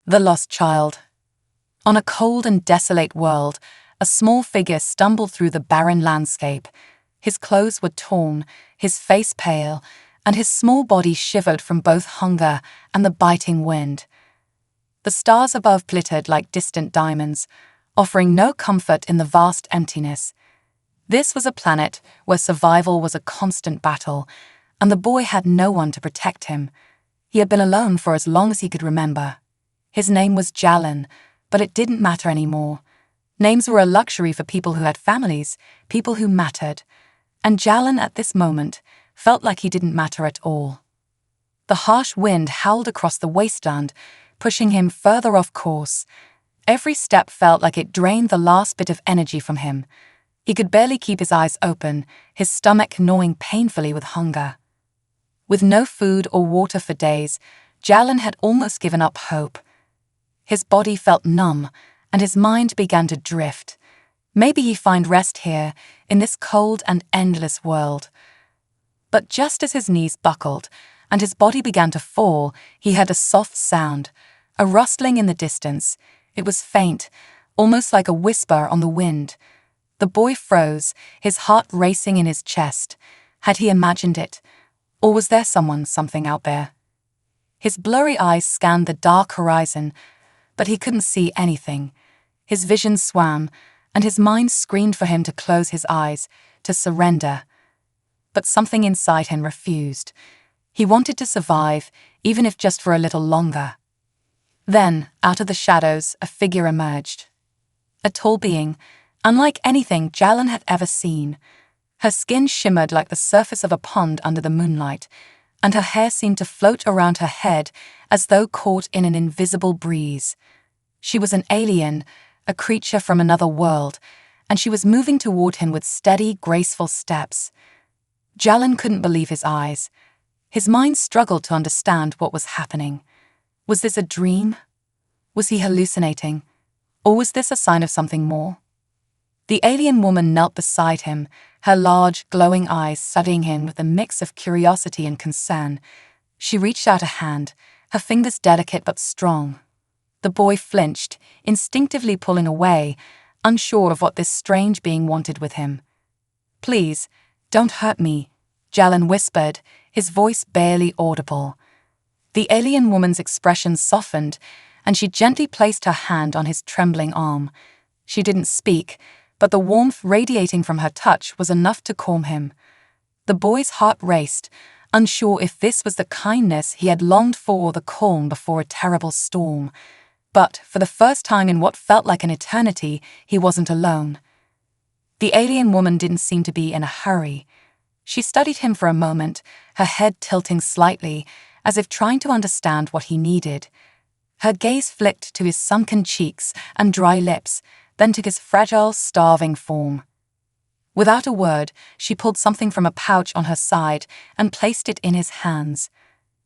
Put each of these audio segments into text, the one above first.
The Lost Child. On a cold and desolate world, a small figure stumbled through the barren landscape. His clothes were torn, his face pale, and his small body shivered from both hunger and the biting wind. The stars above glittered like distant diamonds, offering no comfort in the vast emptiness. This was a planet where survival was a constant battle, and the boy had no one to protect him. He had been alone for as long as he could remember. His name was Jalan, but it didn't matter anymore. Names were a luxury for people who had families, people who mattered. And Jalan at this moment felt like he didn't matter at all. The harsh wind howled across the wasteland, pushing him further off course. Every step felt like it drained the last bit of energy from him. He could barely keep his eyes open, his stomach gnawing painfully with hunger. With no food or water for days, Jalan had almost given up hope. His body felt numb, and his mind began to drift. Maybe he'd find rest here, in this cold and endless world. But just as his knees buckled, and his body began to fall, he heard a soft sound, a rustling in the distance. It was faint, almost like a whisper on the wind. The boy froze, his heart racing in his chest. Had he imagined it? Or was there something out there? His blurry eyes scanned the dark horizon, but he couldn't see anything. His vision swam, and his mind screamed for him to close his eyes, to surrender. But something inside him refused. He wanted to survive, even if just for a little longer. Then, out of the shadows, a figure emerged. A tall being, unlike anything Jalan had ever seen. Her skin shimmered like the surface of a pond under the moonlight, and her hair seemed to float around her head as though caught in an invisible breeze. She was an alien, a creature from another world, and she was moving toward him with steady, graceful steps. Jalan couldn't believe his eyes. His mind struggled to understand what was happening. Was this a dream? Was he hallucinating? Or was this a sign of something more? The alien woman knelt beside him, her large, glowing eyes studying him with a mix of curiosity and concern. She reached out a hand, her fingers delicate but strong. The boy flinched, instinctively pulling away, unsure of what this strange being wanted with him. "Please, don't hurt me," Jalan whispered, his voice barely audible. The alien woman's expression softened, and she gently placed her hand on his trembling arm. She didn't speak, but the warmth radiating from her touch was enough to calm him. The boy's heart raced, unsure if this was the kindness he had longed for or the calm before a terrible storm. But for the first time in what felt like an eternity, he wasn't alone. The alien woman didn't seem to be in a hurry. She studied him for a moment, her head tilting slightly, as if trying to understand what he needed. Her gaze flicked to his sunken cheeks and dry lips, then to his fragile, starving form. Without a word, she pulled something from a pouch on her side and placed it in his hands.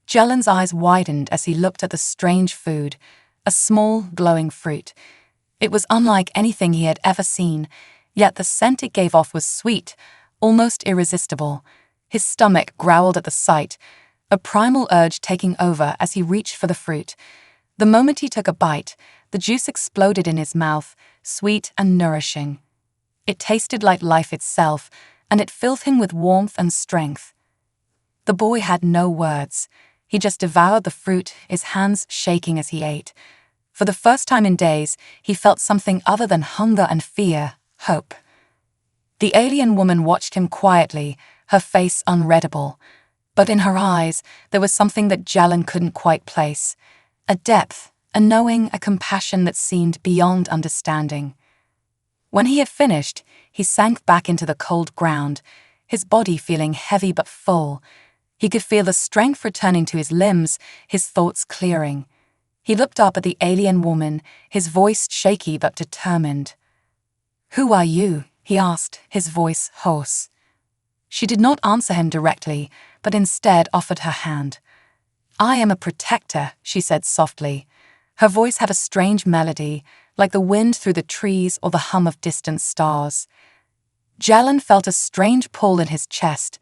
Jalan's eyes widened as he looked at the strange food, a small, glowing fruit. It was unlike anything he had ever seen, yet the scent it gave off was sweet, almost irresistible. His stomach growled at the sight, a primal urge taking over as he reached for the fruit. The moment he took a bite, the juice exploded in his mouth, sweet and nourishing. It tasted like life itself, and it filled him with warmth and strength. The boy had no words. He just devoured the fruit, his hands shaking as he ate. For the first time in days, he felt something other than hunger and fear, hope. The alien woman watched him quietly, her face unreadable. But in her eyes, there was something that Jalan couldn't quite place. A depth, a knowing, a compassion that seemed beyond understanding. When he had finished, he sank back into the cold ground, his body feeling heavy but full. He could feel the strength returning to his limbs, his thoughts clearing. He looked up at the alien woman, his voice shaky but determined. "Who are you?" he asked, his voice hoarse. She did not answer him directly, but instead offered her hand. "I am a protector," she said softly. Her voice had a strange melody, like the wind through the trees or the hum of distant stars. Jalan felt a strange pull in his chest.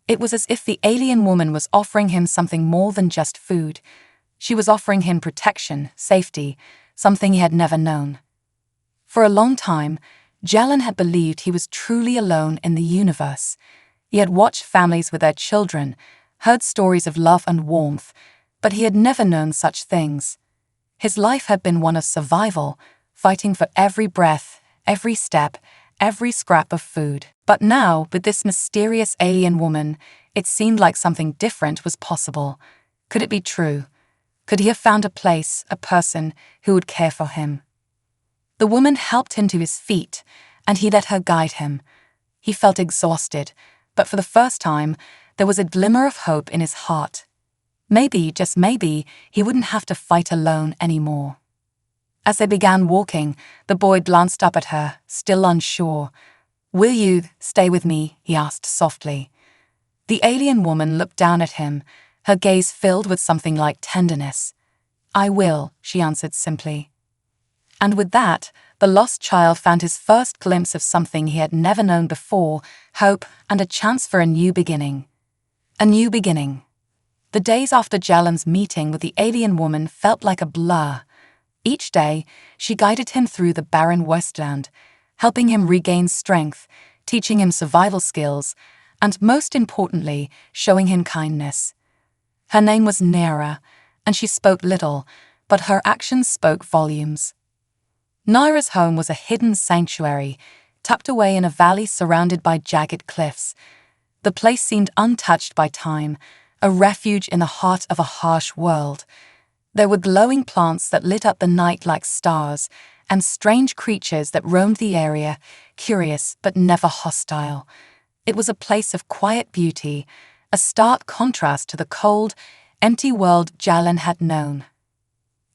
It was as if the alien woman was offering him something more than just food. She was offering him protection, safety, something he had never known. For a long time, Jalen had believed he was truly alone in the universe. He had watched families with their children, heard stories of love and warmth, but he had never known such things. His life had been one of survival, fighting for every breath, every step, every scrap of food. But now, with this mysterious alien woman, it seemed like something different was possible. Could it be true? Could he have found a place, a person, who would care for him? The woman helped him to his feet, and he let her guide him. He felt exhausted, but for the first time, there was a glimmer of hope in his heart. Maybe, just maybe, he wouldn't have to fight alone anymore. As they began walking, the boy glanced up at her, still unsure. "Will you stay with me?" he asked softly. The alien woman looked down at him, her gaze filled with something like tenderness. "I will," she answered simply. And with that, the lost child found his first glimpse of something he had never known before, hope and a chance for a new beginning. A new beginning. The days after Jalen's meeting with the alien woman felt like a blur. Each day, she guided him through the barren wasteland, helping him regain strength, teaching him survival skills, and most importantly, showing him kindness. Her name was Naira, and she spoke little, but her actions spoke volumes. Naira's home was a hidden sanctuary, tucked away in a valley surrounded by jagged cliffs. The place seemed untouched by time, a refuge in the heart of a harsh world. There were glowing plants that lit up the night like stars, and strange creatures that roamed the area, curious but never hostile. It was a place of quiet beauty, a stark contrast to the cold, empty world Jalen had known.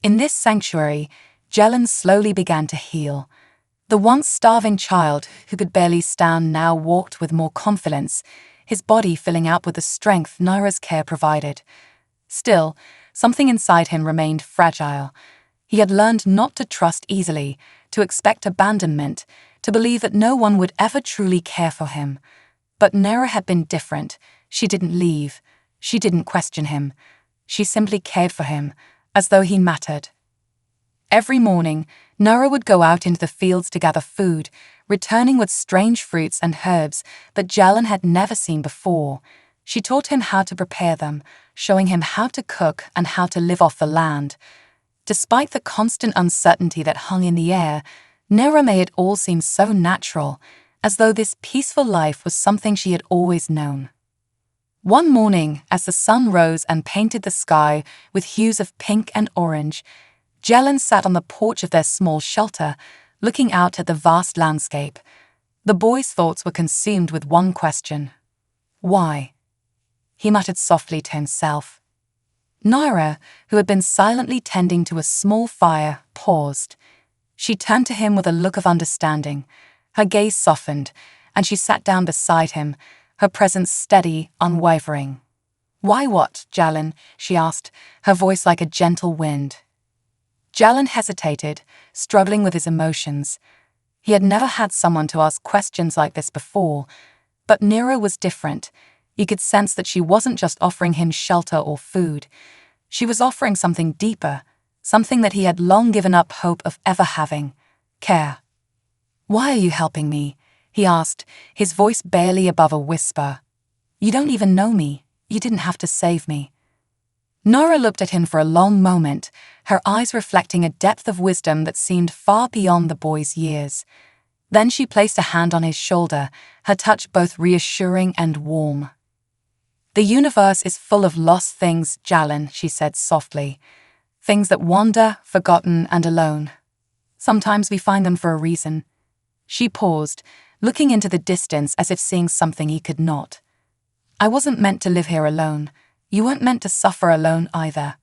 In this sanctuary, Jalen slowly began to heal. The once starving child who could barely stand now walked with more confidence, his body filling out with the strength Naira's care provided. Still, something inside him remained fragile. He had learned not to trust easily, to expect abandonment, to believe that no one would ever truly care for him. But Naira had been different. She didn't leave. She didn't question him. She simply cared for him, as though he mattered. Every morning, Naira would go out into the fields to gather food, returning with strange fruits and herbs that Jalen had never seen before. She taught him how to prepare them, showing him how to cook and how to live off the land. Despite the constant uncertainty that hung in the air, Naira made it all seem so natural, as though this peaceful life was something she had always known. One morning, as the sun rose and painted the sky with hues of pink and orange, Jalen sat on the porch of their small shelter, looking out at the vast landscape. The boy's thoughts were consumed with one question. Why? He muttered softly to himself. Naira, who had been silently tending to a small fire, paused. She turned to him with a look of understanding. Her gaze softened, and she sat down beside him, her presence steady, unwavering. "Why what, Jalen?" she asked, her voice like a gentle wind. Jalen hesitated, struggling with his emotions. He had never had someone to ask questions like this before, but Naira was different. He could sense that she wasn't just offering him shelter or food. She was offering something deeper, something that he had long given up hope of ever having: care. "Why are you helping me?" he asked, his voice barely above a whisper. "You don't even know me. You didn't have to save me." Naira looked at him for a long moment, her eyes reflecting a depth of wisdom that seemed far beyond the boy's years. Then she placed a hand on his shoulder, her touch both reassuring and warm. "The universe is full of lost things, Jalen," she said softly. "Things that wander, forgotten, and alone. Sometimes we find them for a reason." She paused, looking into the distance as if seeing something he could not. "I wasn't meant to live here alone. You weren't meant to suffer alone either."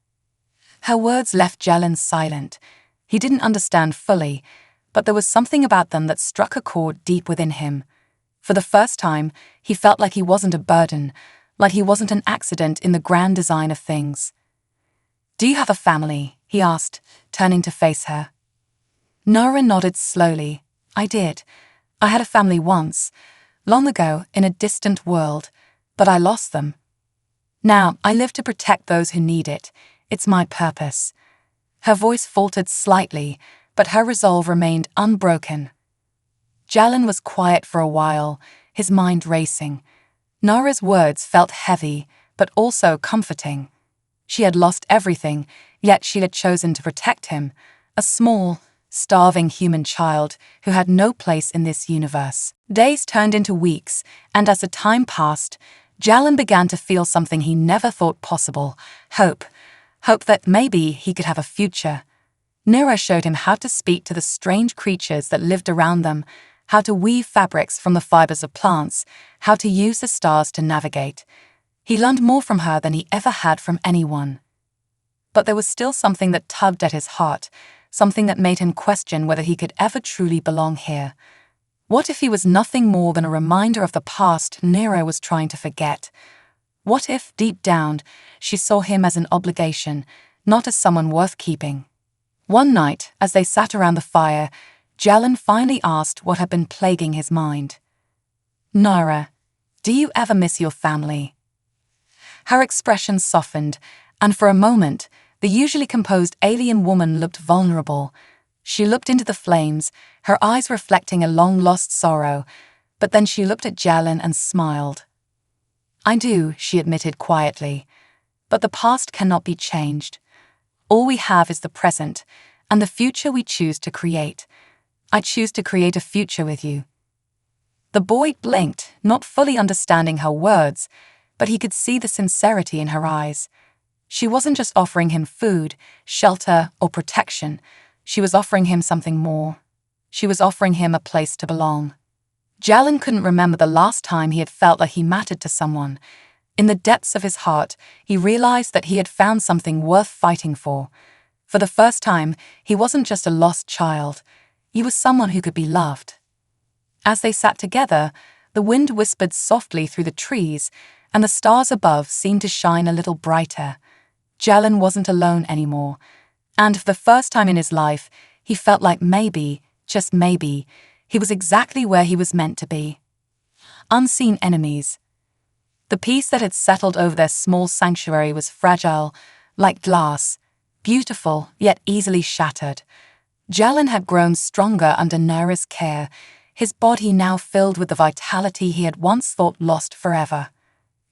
Her words left Jalen silent. He didn't understand fully, but there was something about them that struck a chord deep within him. For the first time, he felt like he wasn't a burden, like he wasn't an accident in the grand design of things. "Do you have a family?" he asked, turning to face her. Naira nodded slowly. "I did. I had a family once, long ago in a distant world, but I lost them. Now I live to protect those who need it, It's my purpose." Her voice faltered slightly, but her resolve remained unbroken. Jalen was quiet for a while, his mind racing. Nara's words felt heavy, but also comforting. She had lost everything, yet she had chosen to protect him, a small, starving human child who had no place in this universe. Days turned into weeks, and as the time passed, Jalen began to feel something he never thought possible: hope. Hope that maybe he could have a future. Nira showed him how to speak to the strange creatures that lived around them, how to weave fabrics from the fibers of plants, how to use the stars to navigate. He learned more from her than he ever had from anyone. But there was still something that tugged at his heart, something that made him question whether he could ever truly belong here. What if he was nothing more than a reminder of the past Nira was trying to forget? What if, deep down, she saw him as an obligation, not as someone worth keeping? One night, as they sat around the fire, Jalen finally asked what had been plaguing his mind. "Nara, do you ever miss your family?" Her expression softened, and for a moment, the usually composed alien woman looked vulnerable. She looked into the flames, her eyes reflecting a long-lost sorrow, but then she looked at Jalen and smiled. "I do," she admitted quietly, "but the past cannot be changed. All we have is the present, and the future we choose to create. I choose to create a future with you." The boy blinked, not fully understanding her words, but he could see the sincerity in her eyes. She wasn't just offering him food, shelter, or protection. She was offering him something more. She was offering him a place to belong. Jalen couldn't remember the last time he had felt like he mattered to someone. In the depths of his heart, he realized that he had found something worth fighting for. For the first time, he wasn't just a lost child. He was someone who could be loved. As they sat together, the wind whispered softly through the trees, and the stars above seemed to shine a little brighter. Jalen wasn't alone anymore, and for the first time in his life, he felt like maybe, just maybe, he was exactly where he was meant to be. Unseen enemies. The peace that had settled over their small sanctuary was fragile, like glass, beautiful yet easily shattered. Jalen had grown stronger under Nara's care, his body now filled with the vitality he had once thought lost forever.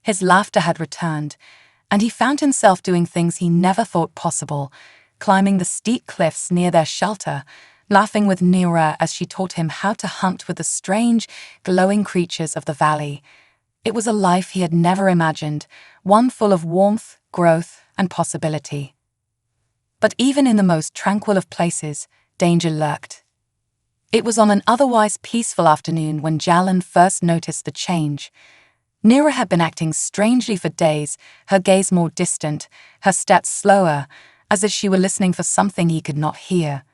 His laughter had returned, and he found himself doing things he never thought possible, climbing the steep cliffs near their shelter, laughing with Nira as she taught him how to hunt with the strange, glowing creatures of the valley. It was a life he had never imagined, one full of warmth, growth, and possibility. But even in the most tranquil of places, danger lurked. It was on an otherwise peaceful afternoon when Jalen first noticed the change. Nira had been acting strangely for days, her gaze more distant, her steps slower, as if she were listening for something he could not hear.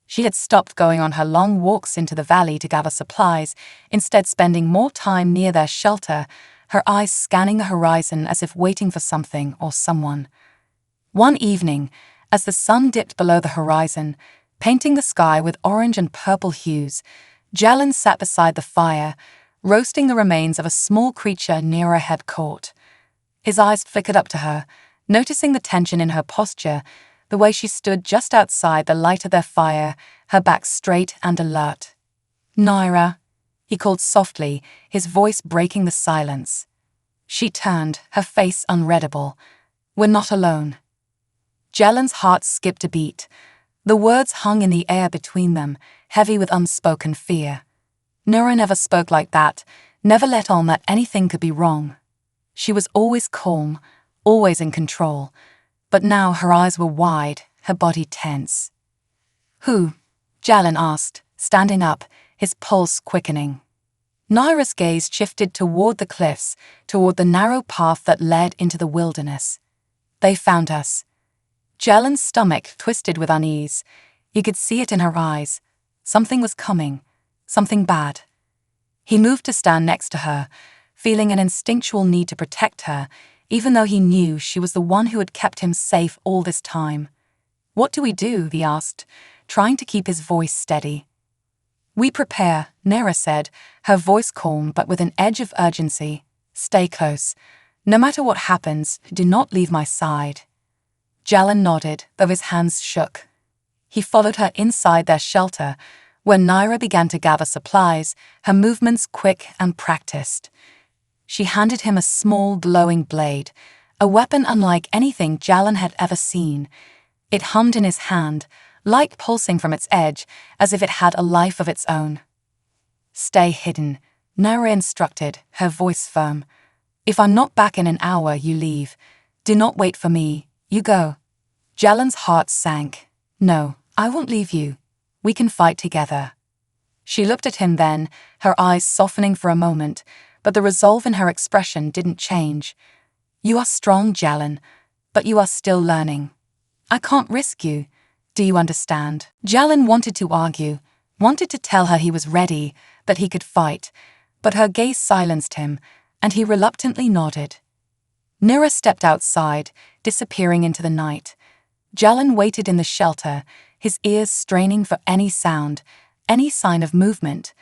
She had stopped going on her long walks into the valley to gather supplies, instead spending more time near their shelter, her eyes scanning the horizon as if waiting for something or someone. One evening, as the sun dipped below the horizon, painting the sky with orange and purple hues, Jalen sat beside the fire, roasting the remains of a small creature Nira had caught. His eyes flickered up to her, noticing the tension in her posture, the way she stood just outside the light of their fire, her back straight and alert. "Nira," he called softly, his voice breaking the silence. She turned, her face unreadable. "We're not alone." Jalen's heart skipped a beat. The words hung in the air between them, heavy with unspoken fear. Nira never spoke like that, never let on that anything could be wrong. She was always calm, always in control, but now her eyes were wide, her body tense. "Who?" Jalen asked, standing up, his pulse quickening. Nira's gaze shifted toward the cliffs, toward the narrow path that led into the wilderness. "They found us." Jalen's stomach twisted with unease. He could see it in her eyes. Something was coming, something bad. He moved to stand next to her, feeling an instinctual need to protect her, even though he knew she was the one who had kept him safe all this time. "What do we do?" he asked, trying to keep his voice steady. "We prepare," Nira said, her voice calm but with an edge of urgency. "Stay close. No matter what happens, do not leave my side." Jalan nodded, though his hands shook. He followed her inside their shelter, where Naira began to gather supplies, her movements quick and practiced. She handed him a small, glowing blade, a weapon unlike anything Jalan had ever seen. It hummed in his hand, light pulsing from its edge, as if it had a life of its own. "Stay hidden," Naira instructed, her voice firm. "If I'm not back in an hour, you leave. Do not wait for me. You go." Jalan's heart sank. "No, I won't leave you. We can fight together." She looked at him then, her eyes softening for a moment, but the resolve in her expression didn't change. "You are strong, Jalan, but you are still learning. I can't risk you. Do you understand?" Jalan wanted to argue, wanted to tell her he was ready, that he could fight, but her gaze silenced him, and he reluctantly nodded. Nira stepped outside, disappearing into the night. Jalan waited in the shelter, his ears straining for any sound, any sign of movement.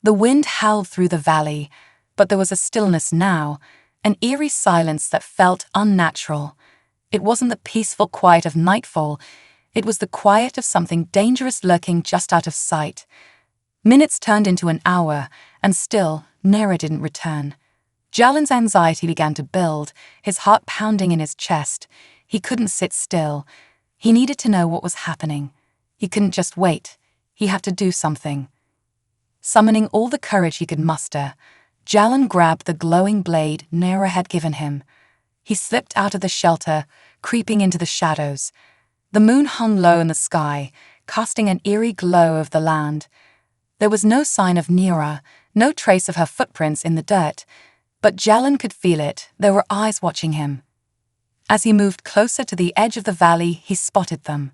The wind howled through the valley, but there was a stillness now, an eerie silence that felt unnatural. It wasn't the peaceful quiet of nightfall, it was the quiet of something dangerous lurking just out of sight. Minutes turned into an hour, and still, Nira didn't return. Jalan's anxiety began to build, his heart pounding in his chest. He couldn't sit still. He needed to know what was happening. He couldn't just wait. He had to do something. Summoning all the courage he could muster, Jalan grabbed the glowing blade Nira had given him. He slipped out of the shelter, creeping into the shadows. The moon hung low in the sky, casting an eerie glow over the land. There was no sign of Nira, no trace of her footprints in the dirt, but Jalan could feel it. There were eyes watching him. As he moved closer to the edge of the valley, he spotted them.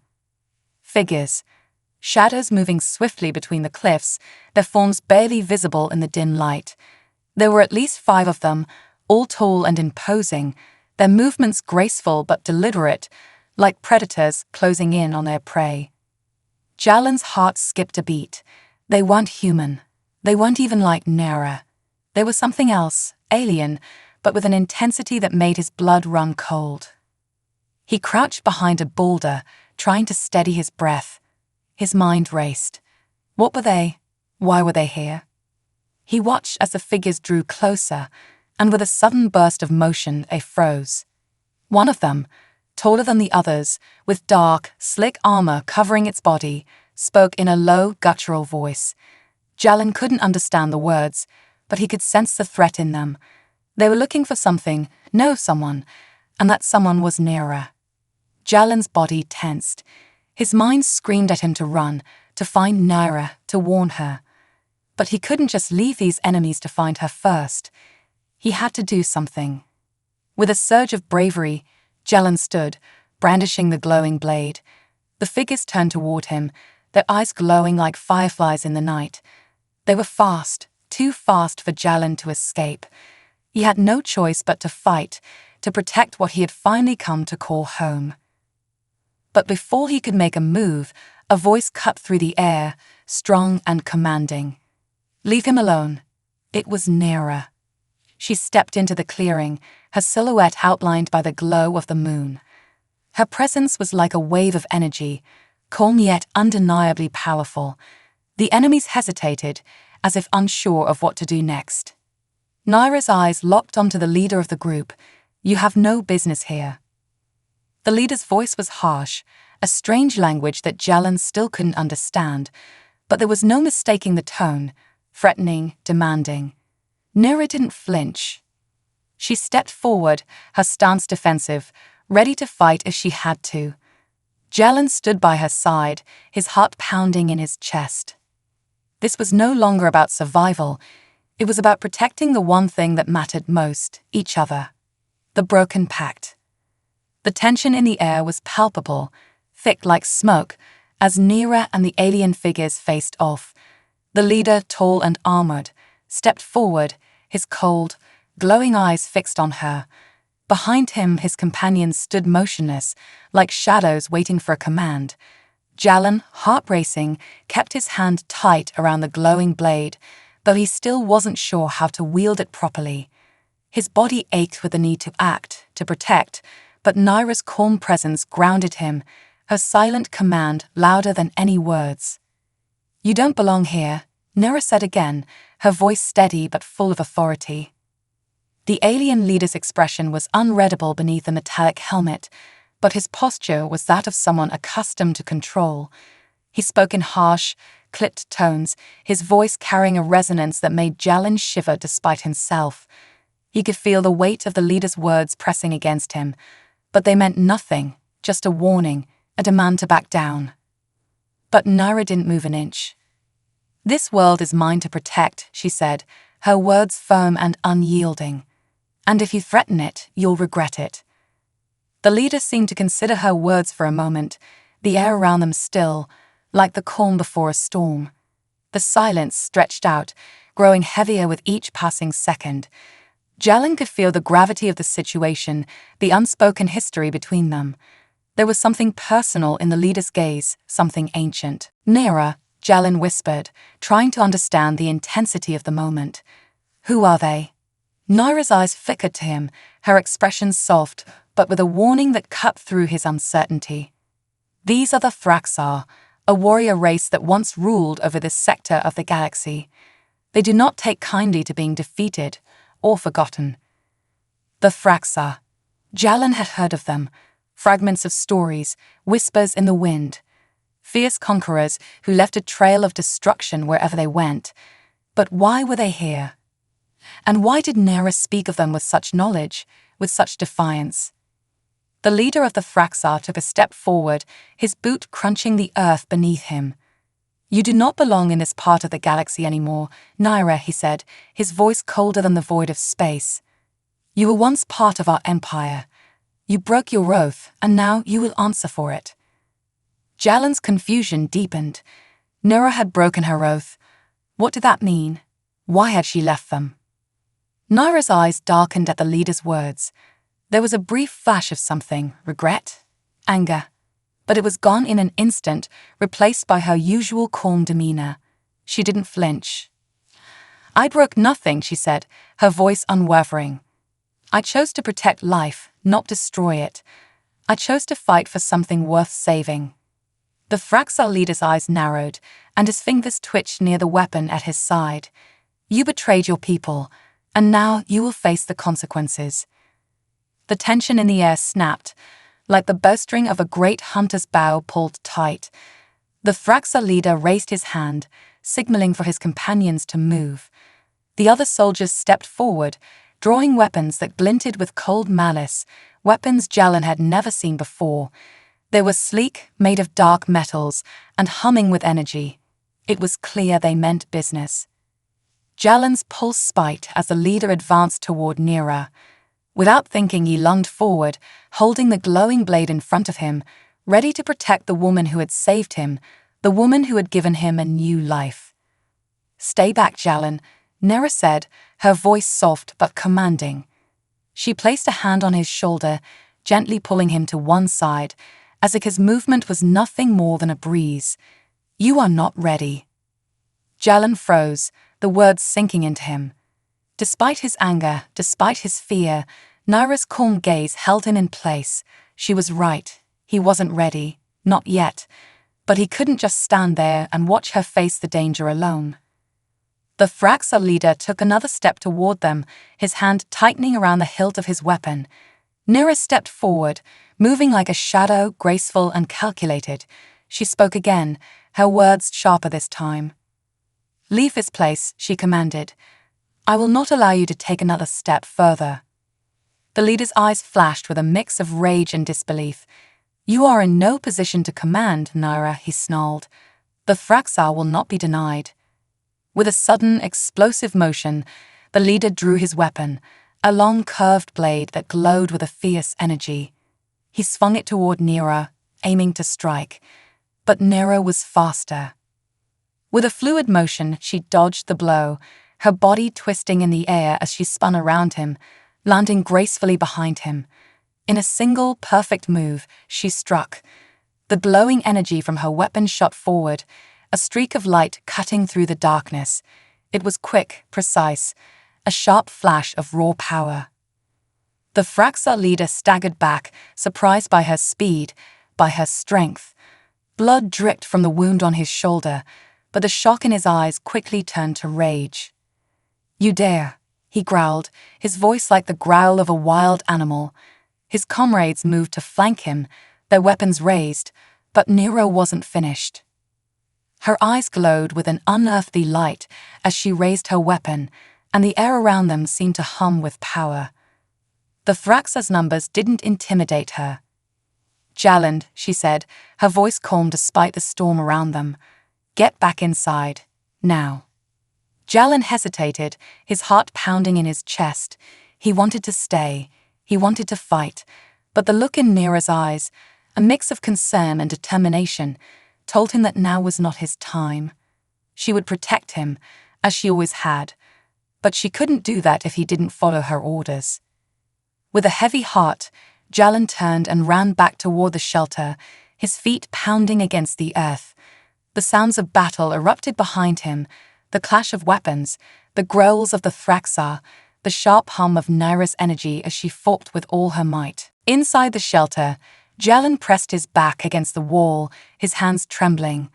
Figures, shadows moving swiftly between the cliffs, their forms barely visible in the dim light. There were at least 5 of them, all tall and imposing, their movements graceful but deliberate, like predators closing in on their prey. Jalan's heart skipped a beat. They weren't human. They weren't even like Nira. They were something else, alien, but with an intensity that made his blood run cold. He crouched behind a boulder, trying to steady his breath. His mind raced. What were they? Why were they here? He watched as the figures drew closer, and with a sudden burst of motion, they froze. One of them, taller than the others, with dark, slick armor covering its body, spoke in a low, guttural voice. Jalan couldn't understand the words, but he could sense the threat in them. They were looking for something, know someone, and that someone was Nira. Jalan's body tensed. His mind screamed at him to run, to find Nira, to warn her. But he couldn't just leave these enemies to find her first. He had to do something. With a surge of bravery, Jalan stood, brandishing the glowing blade. The figures turned toward him, their eyes glowing like fireflies in the night. They were fast, too fast for Jalan to escape. He had no choice but to fight, to protect what he had finally come to call home. But before he could make a move, a voice cut through the air, strong and commanding. "Leave him alone." It was Nira. She stepped into the clearing, her silhouette outlined by the glow of the moon. Her presence was like a wave of energy, calm yet undeniably powerful. The enemies hesitated, as if unsure of what to do next. Naira's eyes locked onto the leader of the group. "You have no business here." The leader's voice was harsh, a strange language that Jalan still couldn't understand, but there was no mistaking the tone, threatening, demanding. Nira didn't flinch. She stepped forward, her stance defensive, ready to fight if she had to. Jalan stood by her side, his heart pounding in his chest. This was no longer about survival. It was about protecting the one thing that mattered most, each other. The broken pact. The tension in the air was palpable, thick like smoke, as Nira and the alien figures faced off. The leader, tall and armored, stepped forward, his cold, glowing eyes fixed on her. Behind him, his companions stood motionless, like shadows waiting for a command. Jalan, heart racing, kept his hand tight around the glowing blade, though he still wasn't sure how to wield it properly. His body ached with the need to act, to protect, but Naira's calm presence grounded him, her silent command louder than any words. "You don't belong here," Naira said again, her voice steady but full of authority. The alien leader's expression was unreadable beneath the metallic helmet, but his posture was that of someone accustomed to control. He spoke in harsh, clipped tones, his voice carrying a resonance that made Jalin shiver despite himself. He could feel the weight of the leader's words pressing against him, but they meant nothing, just a warning, a demand to back down. But Naira didn't move an inch. "This world is mine to protect," she said, her words firm and unyielding. "And if you threaten it, you'll regret it." The leader seemed to consider her words for a moment, the air around them still, like the calm before a storm. The silence stretched out, growing heavier with each passing second. Jalin could feel the gravity of the situation, the unspoken history between them. There was something personal in the leader's gaze, something ancient. "Naira," Jalin whispered, trying to understand the intensity of the moment. "Who are they?" Naira's eyes flickered to him, her expression soft, but with a warning that cut through his uncertainty. "These are the Thraxar, a warrior race that once ruled over this sector of the galaxy. They do not take kindly to being defeated or forgotten." The Thraxar. Jalin had heard of them, fragments of stories, whispers in the wind. Fierce conquerors who left a trail of destruction wherever they went. But why were they here? And why did Naira speak of them with such knowledge, with such defiance? The leader of the Thraxar took a step forward, his boot crunching the earth beneath him. "You do not belong in this part of the galaxy anymore, Naira," he said, his voice colder than the void of space. "You were once part of our empire. You broke your oath, and now you will answer for it." Jalin's confusion deepened. Naira had broken her oath. What did that mean? Why had she left them? Naira's eyes darkened at the leader's words. There was a brief flash of something, regret, anger, but it was gone in an instant, replaced by her usual calm demeanor. She didn't flinch. "I broke nothing," she said, her voice unwavering. "I chose to protect life, not destroy it. I chose to fight for something worth saving." The Thraxar leader's eyes narrowed, and his fingers twitched near the weapon at his side. "You betrayed your people, and now you will face the consequences." The tension in the air snapped, like the bowstring of a great hunter's bow pulled tight. The Thraxar leader raised his hand, signaling for his companions to move. The other soldiers stepped forward, drawing weapons that glinted with cold malice, weapons Jalin had never seen before. They were sleek, made of dark metals, and humming with energy. It was clear they meant business. Jalin's pulse spiked as the leader advanced toward Naira. Without thinking, he lunged forward, holding the glowing blade in front of him, ready to protect the woman who had saved him, the woman who had given him a new life. "Stay back, Jalin," Naira said, her voice soft but commanding. She placed a hand on his shoulder, gently pulling him to one side, as if his movement was nothing more than a breeze. "You are not ready." Jalin froze, the words sinking into him. Despite his anger, despite his fear, Naira's calm gaze held him in place. She was right. He wasn't ready. Not yet. But he couldn't just stand there and watch her face the danger alone. The Thraxar leader took another step toward them, his hand tightening around the hilt of his weapon. Naira stepped forward, moving like a shadow, graceful and calculated. She spoke again, her words sharper this time. "Leave this place," she commanded. "I will not allow you to take another step further." The leader's eyes flashed with a mix of rage and disbelief. "You are in no position to command, Naira," he snarled. "The Thraxar will not be denied." With a sudden, explosive motion, the leader drew his weapon, a long curved blade that glowed with a fierce energy. He swung it toward Naira, aiming to strike. But Naira was faster. With a fluid motion, she dodged the blow, her body twisting in the air as she spun around him, landing gracefully behind him. In a single, perfect move, she struck. The glowing energy from her weapon shot forward, a streak of light cutting through the darkness. It was quick, precise, a sharp flash of raw power. The Thraxa leader staggered back, surprised by her speed, by her strength. Blood dripped from the wound on his shoulder, but the shock in his eyes quickly turned to rage. "You dare," he growled, his voice like the growl of a wild animal. His comrades moved to flank him, their weapons raised, but Nero wasn't finished. Her eyes glowed with an unearthly light as she raised her weapon, and the air around them seemed to hum with power. The Thraxa's numbers didn't intimidate her. "Jalland," she said, her voice calm despite the storm around them. "Get back inside, now." Jalland hesitated, his heart pounding in his chest. He wanted to stay, he wanted to fight, but the look in Nero's eyes, a mix of concern and determination, told him that now was not his time. She would protect him, as she always had, but she couldn't do that if he didn't follow her orders. With a heavy heart, Jalland turned and ran back toward the shelter, his feet pounding against the earth. The sounds of battle erupted behind him, the clash of weapons, the growls of the Thraxa, the sharp hum of Naira's energy as she fought with all her might. Inside the shelter, Jalland pressed his back against the wall, his hands trembling.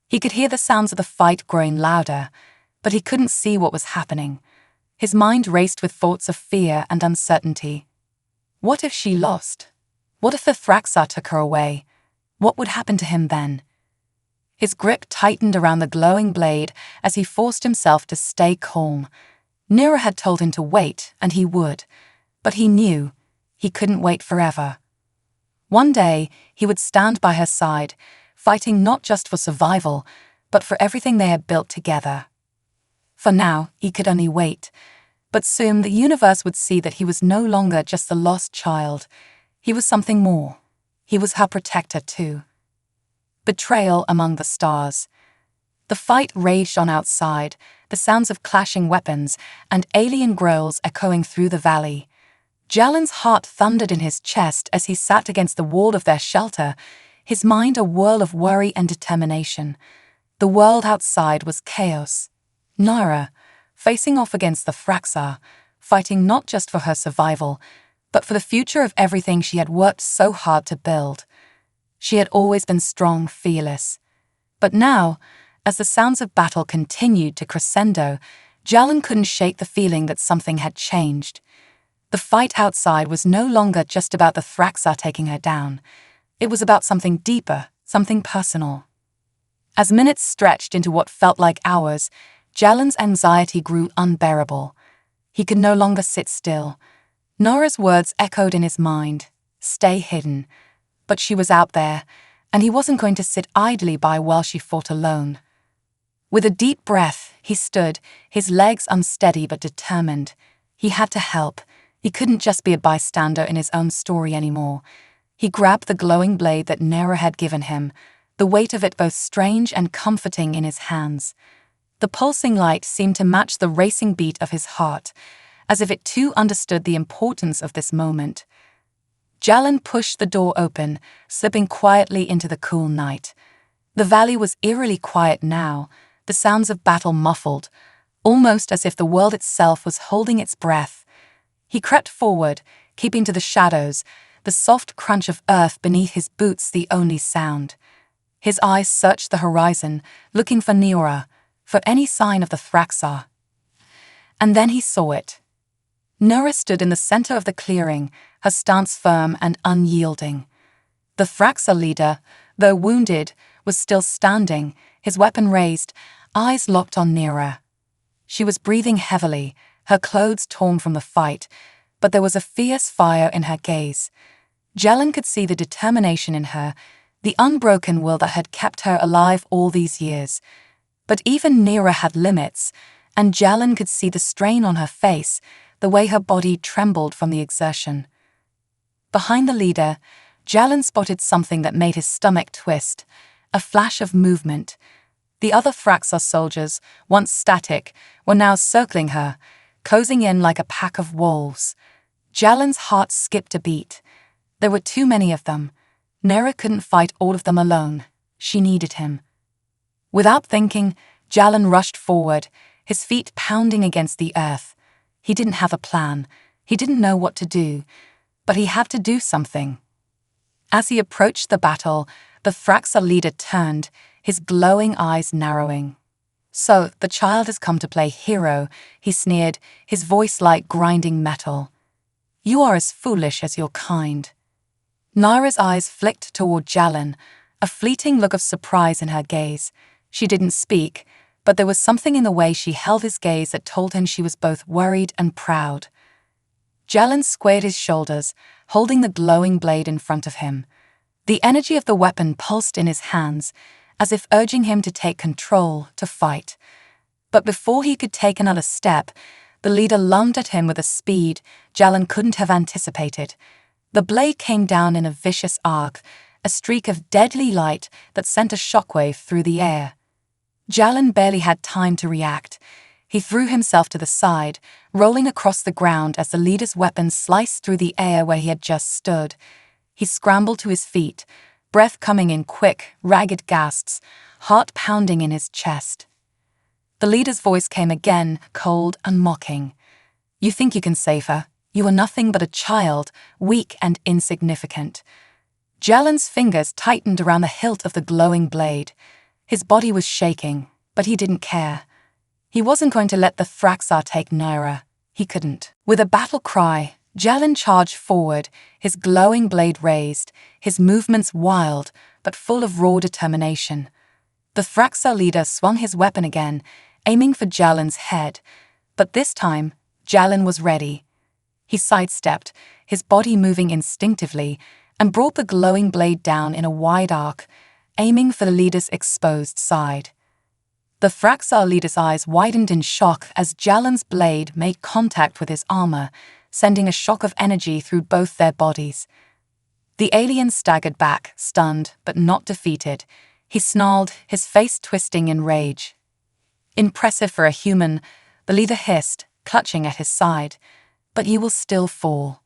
He could hear the sounds of the fight growing louder, but he couldn't see what was happening. His mind raced with thoughts of fear and uncertainty. What if she lost? What if the Thraxa took her away? What would happen to him then? His grip tightened around the glowing blade as he forced himself to stay calm. Nero had told him to wait, and he would, but he knew he couldn't wait forever. One day, he would stand by her side, fighting not just for survival, but for everything they had built together. For now, he could only wait, but soon the universe would see that he was no longer just the lost child. He was something more. He was her protector too. Betrayal among the stars. The fight raged on outside, the sounds of clashing weapons and alien growls echoing through the valley. Jalland's heart thundered in his chest as he sat against the wall of their shelter, his mind a whirl of worry and determination. The world outside was chaos. Naira, facing off against the Thraxa, fighting not just for her survival, but for the future of everything she had worked so hard to build. She had always been strong, fearless. But now, as the sounds of battle continued to crescendo, Jalland couldn't shake the feeling that something had changed. The fight outside was no longer just about the Thraxa taking her down. It was about something deeper, something personal. As minutes stretched into what felt like hours, Jalland's anxiety grew unbearable. He could no longer sit still. Nora's words echoed in his mind, "Stay hidden." But she was out there, and he wasn't going to sit idly by while she fought alone. With a deep breath, he stood, his legs unsteady but determined. He had to help. He couldn't just be a bystander in his own story anymore. He grabbed the glowing blade that Nera had given him, the weight of it both strange and comforting in his hands. The pulsing light seemed to match the racing beat of his heart, as if it too understood the importance of this moment. Jalland pushed the door open, slipping quietly into the cool night. The valley was eerily quiet now, the sounds of battle muffled, almost as if the world itself was holding its breath. He crept forward, keeping to the shadows, the soft crunch of earth beneath his boots the only sound. His eyes searched the horizon, looking for Neora, for any sign of the Thraxa. And then he saw it. Nora stood in the center of the clearing, her stance firm and unyielding. The Thraxa leader, though wounded, was still standing, his weapon raised, eyes locked on Nera. She was breathing heavily, her clothes torn from the fight, but there was a fierce fire in her gaze. Jalland could see the determination in her, the unbroken will that had kept her alive all these years. But even Nera had limits, and Jalland could see the strain on her face, the way her body trembled from the exertion. Behind the leader, Jalland spotted something that made his stomach twist, a flash of movement. The other Thraxa soldiers, once static, were now circling her, closing in like a pack of wolves. Jalland's heart skipped a beat. There were too many of them. Nera couldn't fight all of them alone. She needed him. Without thinking, Jalland rushed forward, his feet pounding against the earth. He didn't have a plan. He didn't know what to do, but he had to do something. As he approached the battle, the Thraxar leader turned, his glowing eyes narrowing. "So, the child has come to play hero," he sneered, his voice like grinding metal. "You are as foolish as your kind." Naira's eyes flicked toward Jalin, a fleeting look of surprise in her gaze. She didn't speak, but there was something in the way she held his gaze that told him she was both worried and proud. Jalin squared his shoulders, holding the glowing blade in front of him. The energy of the weapon pulsed in his hands, as if urging him to take control, to fight. But before he could take another step, the leader lunged at him with a speed Jalin couldn't have anticipated. The blade came down in a vicious arc, a streak of deadly light that sent a shockwave through the air. Jalin barely had time to react. He threw himself to the side, rolling across the ground as the leader's weapon sliced through the air where he had just stood. He scrambled to his feet, breath coming in quick, ragged gasps, heart pounding in his chest. The leader's voice came again, cold and mocking. "You think you can save her? You are nothing but a child, weak and insignificant." Jalin's fingers tightened around the hilt of the glowing blade. His body was shaking, but he didn't care. He wasn't going to let the Thraxar take Naira. He couldn't. With a battle cry, Jalin charged forward, his glowing blade raised, his movements wild, but full of raw determination. The Thraxar leader swung his weapon again, aiming for Jalin's head. But this time, Jalin was ready. He sidestepped, his body moving instinctively, and brought the glowing blade down in a wide arc, aiming for the leader's exposed side. The Thraxar leader's eyes widened in shock as Jalin's blade made contact with his armor, sending a shock of energy through both their bodies. The alien staggered back, stunned but not defeated. He snarled, his face twisting in rage. "Impressive for a human," the leader hissed, clutching at his side. "But you will still fall."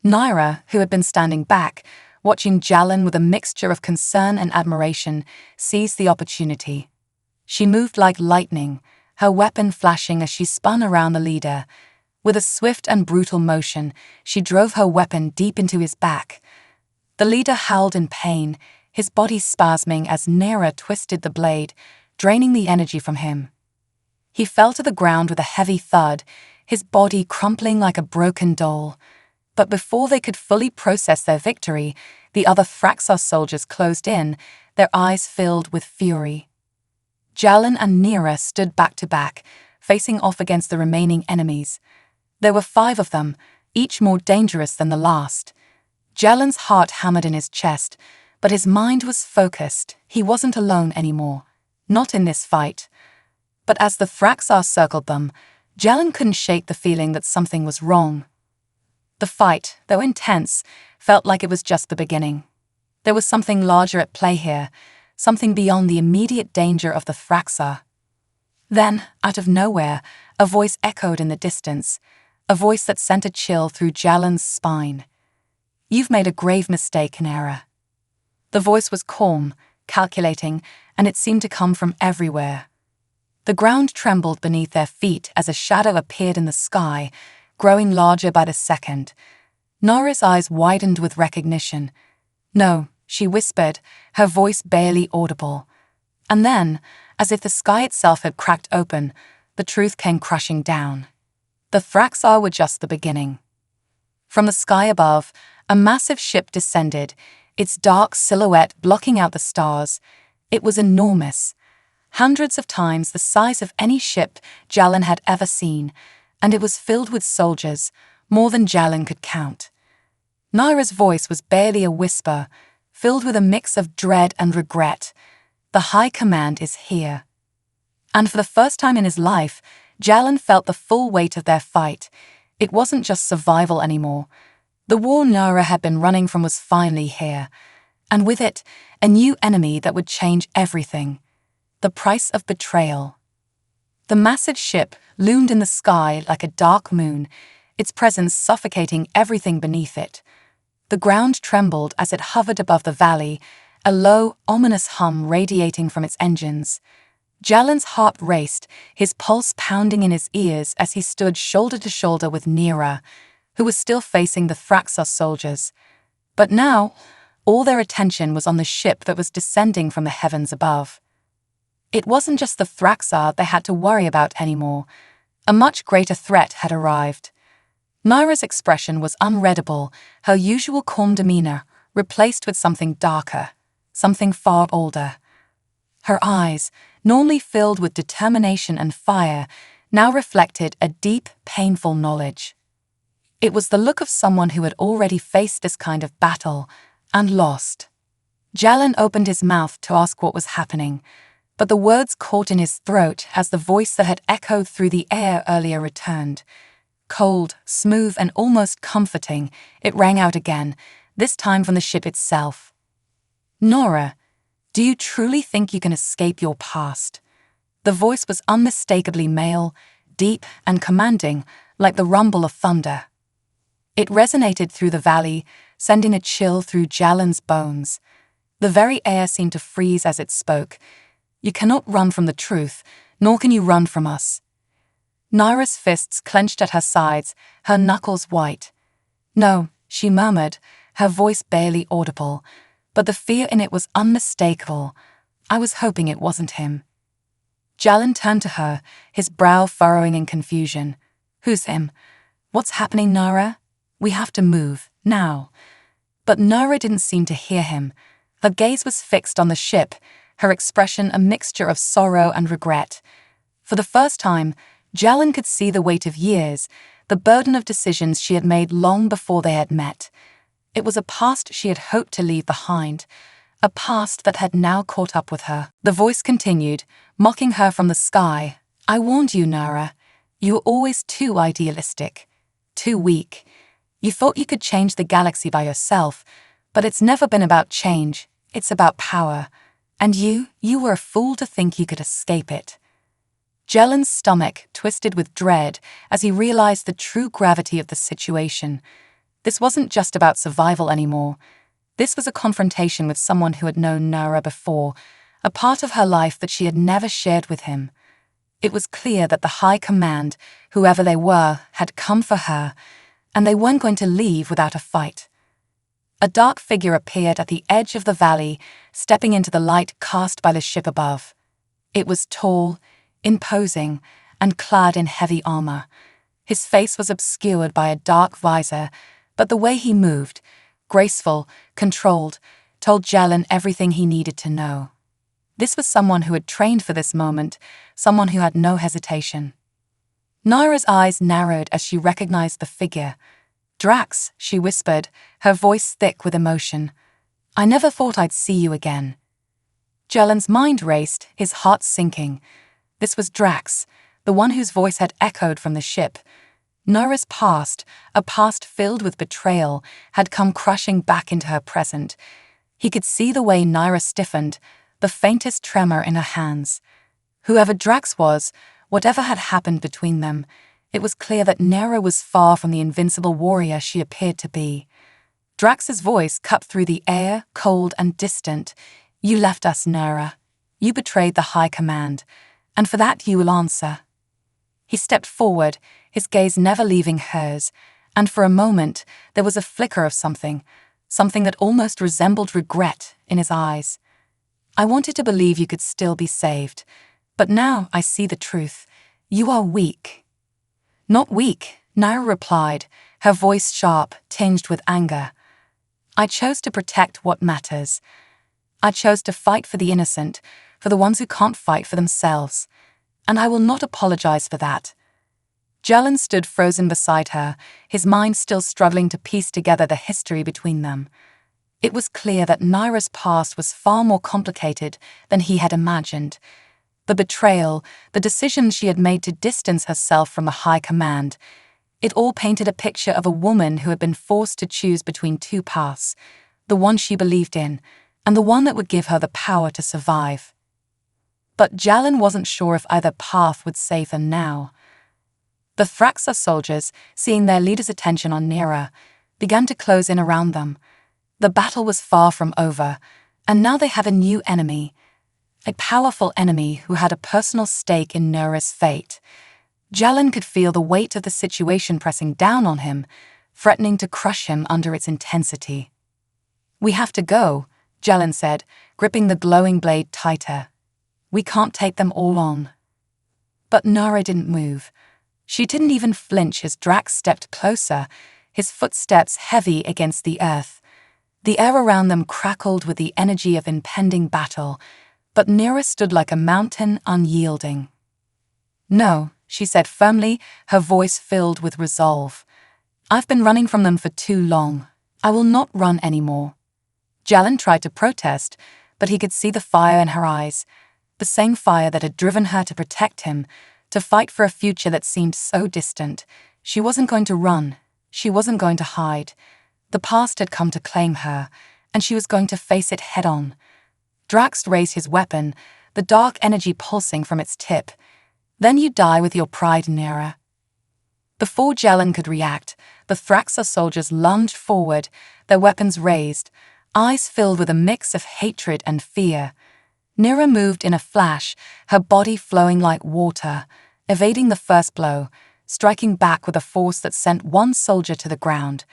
Naira, who had been standing back, watching Jalin with a mixture of concern and admiration, seized the opportunity. She moved like lightning, her weapon flashing as she spun around the leader. With a swift and brutal motion, she drove her weapon deep into his back. The leader howled in pain, his body spasming as Naira twisted the blade, draining the energy from him. He fell to the ground with a heavy thud, his body crumpling like a broken doll. But before they could fully process their victory, the other Thraxar soldiers closed in, their eyes filled with fury. Jalin and Naira stood back to back, facing off against the remaining enemies. There were 5 of them, each more dangerous than the last. Jalin's heart hammered in his chest, but his mind was focused. He wasn't alone anymore. Not in this fight. But as the Thraxar circled them, Jalin couldn't shake the feeling that something was wrong. The fight, though intense, felt like it was just the beginning. There was something larger at play here, something beyond the immediate danger of the Thraxar. Then, out of nowhere, a voice echoed in the distance, a voice that sent a chill through Jalin's spine. "You've made a grave mistake, Naira." The voice was calm, calculating, and it seemed to come from everywhere. The ground trembled beneath their feet as a shadow appeared in the sky, growing larger by the second. Naira's eyes widened with recognition. "No," she whispered, her voice barely audible. And then, as if the sky itself had cracked open, the truth came crushing down. The Thraxar were just the beginning. From the sky above, a massive ship descended, its dark silhouette blocking out the stars. It was enormous, hundreds of times the size of any ship Jalin had ever seen, and it was filled with soldiers, more than Jalin could count. Naira's voice was barely a whisper, filled with a mix of dread and regret. "The High Command is here." And for the first time in his life, Jalin felt the full weight of their fight. It wasn't just survival anymore. The war Naira had been running from was finally here, and with it, a new enemy that would change everything. The price of betrayal. The massive ship loomed in the sky like a dark moon, its presence suffocating everything beneath it. The ground trembled as it hovered above the valley, a low, ominous hum radiating from its engines. Jalin's heart raced, his pulse pounding in his ears as he stood shoulder to shoulder with Naira. who was still facing the Thraxos soldiers. But now, all their attention was on the ship that was descending from the heavens above. It wasn't just the Thraxar they had to worry about anymore. A much greater threat had arrived. Nyra's expression was unreadable, her usual calm demeanor replaced with something darker, something far older. Her eyes, normally filled with determination and fire, now reflected a deep, painful knowledge. It was the look of someone who had already faced this kind of battle and lost. Jallan opened his mouth to ask what was happening, but the words caught in his throat as the voice that had echoed through the air earlier returned. Cold, smooth, and almost comforting, it rang out again, this time from the ship itself. "Nora, do you truly think you can escape your past?" The voice was unmistakably male, deep and commanding, like the rumble of thunder. It resonated through the valley, sending a chill through Jallan's bones. The very air seemed to freeze as it spoke. "You cannot run from the truth, nor can you run from us." Nyra's fists clenched at her sides, her knuckles white. "No," she murmured, her voice barely audible, but the fear in it was unmistakable. "I was hoping it wasn't him." Jallan turned to her, his brow furrowing in confusion. "Who's him? What's happening, Nyra? We have to move, now." But Nyra didn't seem to hear him. Her gaze was fixed on the ship, her expression a mixture of sorrow and regret. For the first time, Jallan could see the weight of years, the burden of decisions she had made long before they had met. It was a past she had hoped to leave behind, a past that had now caught up with her. The voice continued, mocking her from the sky. "I warned you, Nyra. You were always too idealistic, too weak. You thought you could change the galaxy by yourself, but it's never been about change, it's about power. And you were a fool to think you could escape it." Jallan's stomach twisted with dread as he realized the true gravity of the situation. This wasn't just about survival anymore. This was a confrontation with someone who had known Nyra before, a part of her life that she had never shared with him. It was clear that the High Command, whoever they were, had come for her, and they weren't going to leave without a fight. A dark figure appeared at the edge of the valley, stepping into the light cast by the ship above. It was tall, imposing, and clad in heavy armor. His face was obscured by a dark visor, but the way he moved, graceful, controlled, told Jallan everything he needed to know. This was someone who had trained for this moment, someone who had no hesitation. Nyra's eyes narrowed as she recognized the figure. "Drax," she whispered, her voice thick with emotion. "I never thought I'd see you again." Jallan's mind raced, his heart sinking. This was Drax, the one whose voice had echoed from the ship. Nyra's past, a past filled with betrayal, had come crushing back into her present. He could see the way Nyra stiffened, the faintest tremor in her hands. Whoever Drax was, whatever had happened between them, it was clear that Nyra was far from the invincible warrior she appeared to be. Drax's voice cut through the air, cold and distant. "You left us, Nyra. You betrayed the High Command, and for that you will answer." He stepped forward, his gaze never leaving hers, and for a moment there was a flicker of something that almost resembled regret in his eyes. "I wanted to believe you could still be saved, but now I see the truth. You are weak." "Not weak," Nyra replied, her voice sharp, tinged with anger. "I chose to protect what matters. I chose to fight for the innocent, for the ones who can't fight for themselves. And I will not apologize for that." Jallan stood frozen beside her, his mind still struggling to piece together the history between them. It was clear that Nyra's past was far more complicated than he had imagined. The betrayal, the decisions she had made to distance herself from the High Command, it all painted a picture of a woman who had been forced to choose between two paths, the one she believed in, and the one that would give her the power to survive. But Jallan wasn't sure if either path would save them now. The Thraxar soldiers, seeing their leader's attention on Nyra, began to close in around them. The battle was far from over, and now they had a new enemy. A powerful enemy who had a personal stake in Nyra's fate. Jallan could feel the weight of the situation pressing down on him, threatening to crush him under its intensity. "We have to go," Jalen said, gripping the glowing blade tighter. "We can't take them all on." But Nara didn't move. She didn't even flinch as Drax stepped closer, his footsteps heavy against the earth. The air around them crackled with the energy of impending battle, but Nira stood like a mountain, unyielding. "No," she said firmly, her voice filled with resolve. "I've been running from them for too long. I will not run anymore." Jalen tried to protest, but he could see the fire in her eyes, the same fire that had driven her to protect him, to fight for a future that seemed so distant. She wasn't going to run. She wasn't going to hide. The past had come to claim her, and she was going to face it head-on. Drax raised his weapon, the dark energy pulsing from its tip. "Then you die with your pride, Nira." Before Jalen could react, the Thraxa soldiers lunged forward, their weapons raised, eyes filled with a mix of hatred and fear. Nira moved in a flash, her body flowing like water, evading the first blow, striking back with a force that sent one soldier to the ground.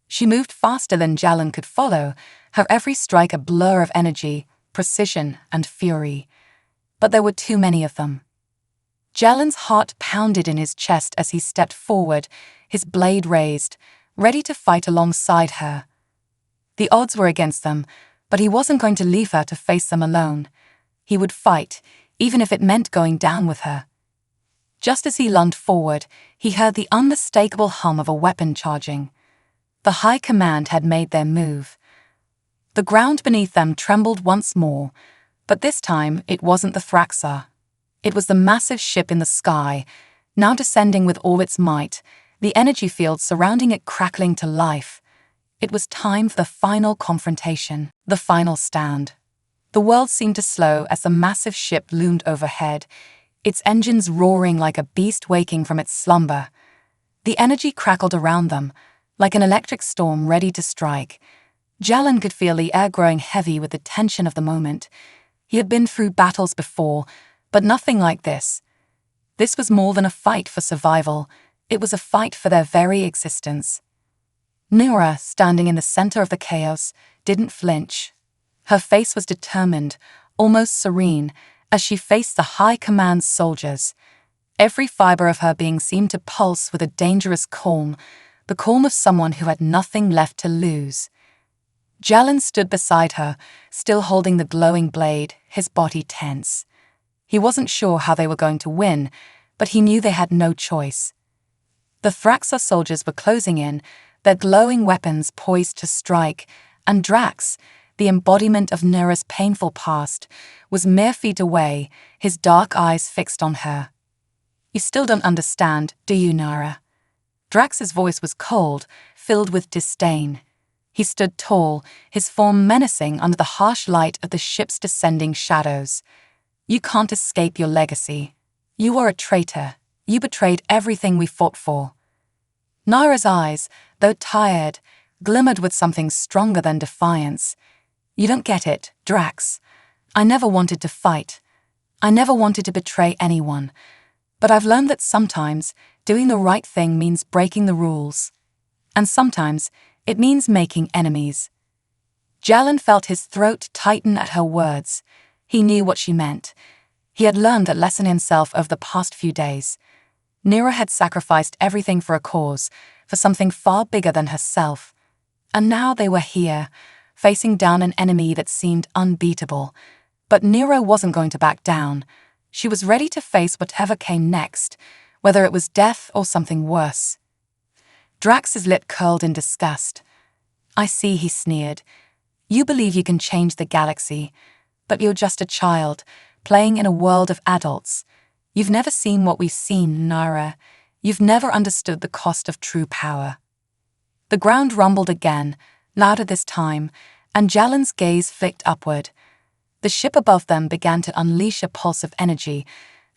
She moved faster than Jalen could follow, her every strike a blur of energy, precision, and fury. But there were too many of them. Jalen's heart pounded in his chest as he stepped forward, his blade raised, ready to fight alongside her. The odds were against them, but he wasn't going to leave her to face them alone. He would fight, even if it meant going down with her. Just as he lunged forward, he heard the unmistakable hum of a weapon charging. The High Command had made their move. The ground beneath them trembled once more, but this time it wasn't the Thraxa. It was the massive ship in the sky, now descending with all its might, the energy field surrounding it crackling to life. It was time for the final confrontation, the final stand. The world seemed to slow as the massive ship loomed overhead, its engines roaring like a beast waking from its slumber. The energy crackled around them, like an electric storm ready to strike. Jalen could feel the air growing heavy with the tension of the moment. He had been through battles before, but nothing like this. This was more than a fight for survival. It was a fight for their very existence. Nira, standing in the center of the chaos, didn't flinch. Her face was determined, almost serene, as she faced the High Command soldiers. Every fiber of her being seemed to pulse with a dangerous calm, the calm of someone who had nothing left to lose. Jalen stood beside her, still holding the glowing blade, his body tense. He wasn't sure how they were going to win, but he knew they had no choice. The Thraxa soldiers were closing in, their glowing weapons poised to strike, and Drax, the embodiment of Nira's painful past, was mere feet away, his dark eyes fixed on her. "You still don't understand, do you, Nira?" Drax's voice was cold, filled with disdain. He stood tall, his form menacing under the harsh light of the ship's descending shadows. "You can't escape your legacy. You are a traitor. You betrayed everything we fought for." Nira's eyes, though tired, glimmered with something stronger than defiance. "You don't get it, Drax. I never wanted to fight. I never wanted to betray anyone. But I've learned that sometimes doing the right thing means breaking the rules. And sometimes it means making enemies." Jalen felt his throat tighten at her words. He knew what she meant. He had learned that lesson himself over the past few days. Nira had sacrificed everything for a cause, for something far bigger than herself. And now they were here, facing down an enemy that seemed unbeatable. But Nira wasn't going to back down. She was ready to face whatever came next, whether it was death or something worse. Drax's lip curled in disgust. "I see," he sneered. "You believe you can change the galaxy, but you're just a child, playing in a world of adults. You've never seen what we've seen, Nira. You've never understood the cost of true power." The ground rumbled again, louder this time, and Jalen's gaze flicked upward. The ship above them began to unleash a pulse of energy,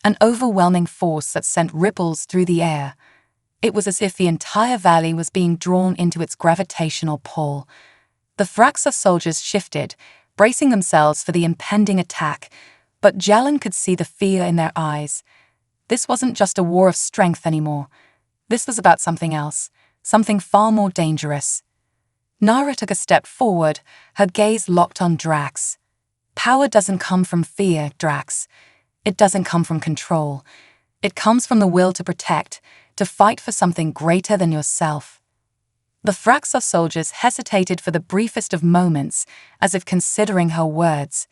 an overwhelming force that sent ripples through the air. It was as if the entire valley was being drawn into its gravitational pull. The Thraxa soldiers shifted, bracing themselves for the impending attack, but Jalen could see the fear in their eyes. This wasn't just a war of strength anymore. This was about something else, something far more dangerous. Nara took a step forward, her gaze locked on Drax. Power doesn't come from fear, Drax. It doesn't come from control. It comes from the will to protect, to fight for something greater than yourself. The Thraxos soldiers hesitated for the briefest of moments, as if considering her words.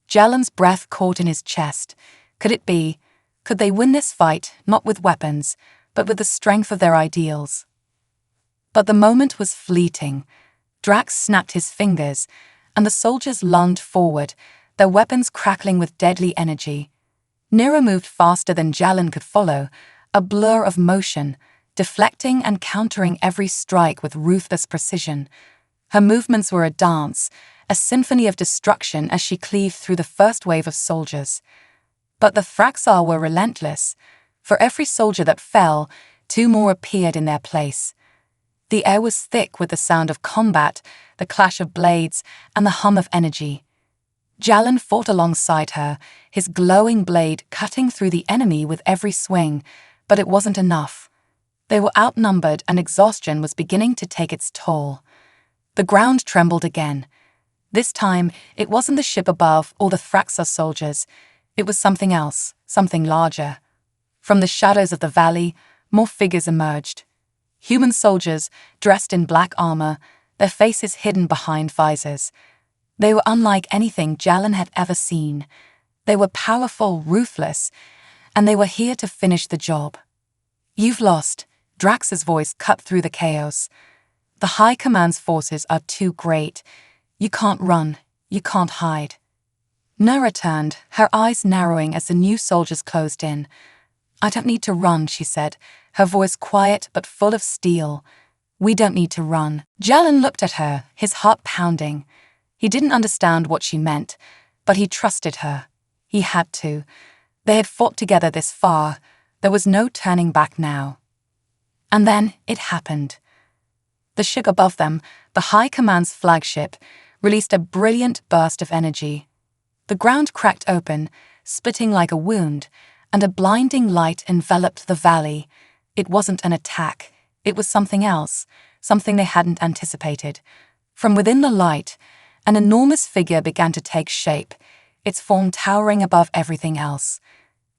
Jalen's breath caught in his chest. Could it be? Could they win this fight, not with weapons, but with the strength of their ideals? But the moment was fleeting. Drax snapped his fingers, and the soldiers lunged forward, their weapons crackling with deadly energy. Nira moved faster than Jalen could follow, a blur of motion, deflecting and countering every strike with ruthless precision. Her movements were a dance, a symphony of destruction as she cleaved through the first wave of soldiers. But the Thraxar were relentless. For every soldier that fell, 2 more appeared in their place. The air was thick with the sound of combat, the clash of blades, and the hum of energy. Jalen fought alongside her, his glowing blade cutting through the enemy with every swing, but it wasn't enough. They were outnumbered and exhaustion was beginning to take its toll. The ground trembled again. This time, it wasn't the ship above or the Thraxos soldiers. It was something else, something larger. From the shadows of the valley, more figures emerged. Human soldiers, dressed in black armor, their faces hidden behind visors. They were unlike anything Jalen had ever seen. They were powerful, ruthless, and they were here to finish the job. "You've lost," Drax's voice cut through the chaos. "The High Command's forces are too great. You can't run, you can't hide." Nara turned, her eyes narrowing as the new soldiers closed in. "I don't need to run," she said, her voice quiet but full of steel. "We don't need to run." Jalen looked at her, his heart pounding. He didn't understand what she meant, but he trusted her. He had to. They had fought together this far. There was no turning back now. And then it happened. The ship above them, the High Command's flagship, released a brilliant burst of energy. The ground cracked open, splitting like a wound, and a blinding light enveloped the valley. It wasn't an attack. It was something else, something they hadn't anticipated. From within the light, an enormous figure began to take shape, its form towering above everything else.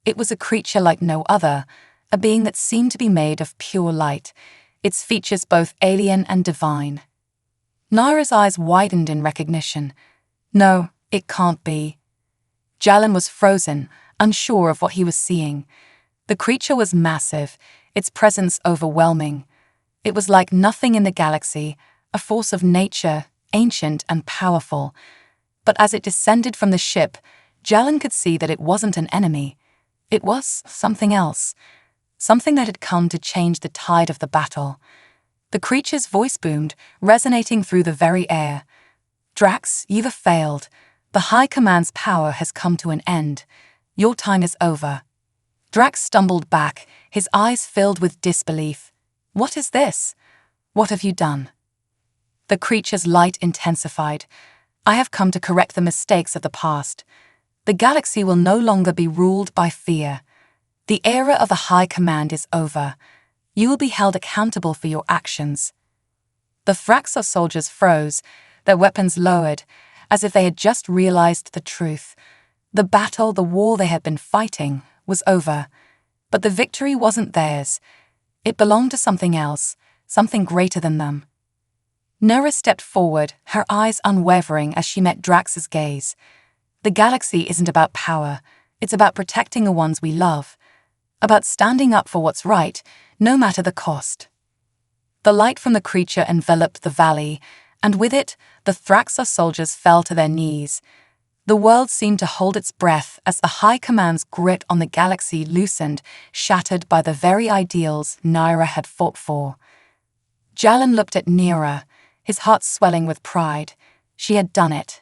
It was a creature like no other, a being that seemed to be made of pure light, its features both alien and divine. Nara's eyes widened in recognition. No, it can't be. Jalen was frozen, unsure of what he was seeing. The creature was massive, its presence overwhelming. It was like nothing in the galaxy, a force of nature, ancient and powerful. But as it descended from the ship, Jalen could see that it wasn't an enemy. It was something else, something that had come to change the tide of the battle. The creature's voice boomed, resonating through the very air. "Drax, you've failed. The High Command's power has come to an end. Your time is over." Drax stumbled back, his eyes filled with disbelief. "What is this? What have you done?" The creature's light intensified. "I have come to correct the mistakes of the past. The galaxy will no longer be ruled by fear. The era of the High Command is over. You will be held accountable for your actions." The Thraxos soldiers froze, their weapons lowered, as if they had just realized the truth. The battle, the war they had been fighting, was over. But the victory wasn't theirs. It belonged to something else, something greater than them. Nora stepped forward, her eyes unwavering as she met Drax's gaze. The galaxy isn't about power. It's about protecting the ones we love. About standing up for what's right, no matter the cost. The light from the creature enveloped the valley, and with it, the Thraxos soldiers fell to their knees. The world seemed to hold its breath as the High Command's grip on the galaxy loosened, shattered by the very ideals Naira had fought for. Jalen looked at Nira, his heart swelling with pride. She had done it.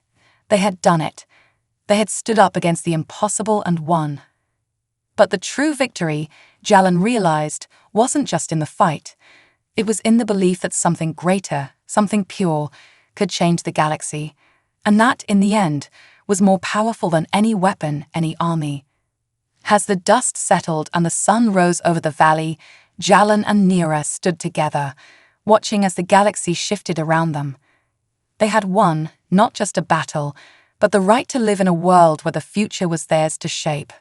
They had done it. They had stood up against the impossible and won. But the true victory, Jalen realized, wasn't just in the fight. It was in the belief that something greater, something pure, could change the galaxy. And that, in the end, was more powerful than any weapon, any army. As the dust settled and the sun rose over the valley, Jalen and Nira stood together, watching as the galaxy shifted around them. They had won, not just a battle, but the right to live in a world where the future was theirs to shape.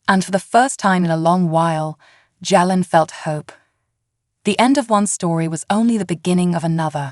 And for the first time in a long while, Jalen felt hope. The end of one story was only the beginning of another.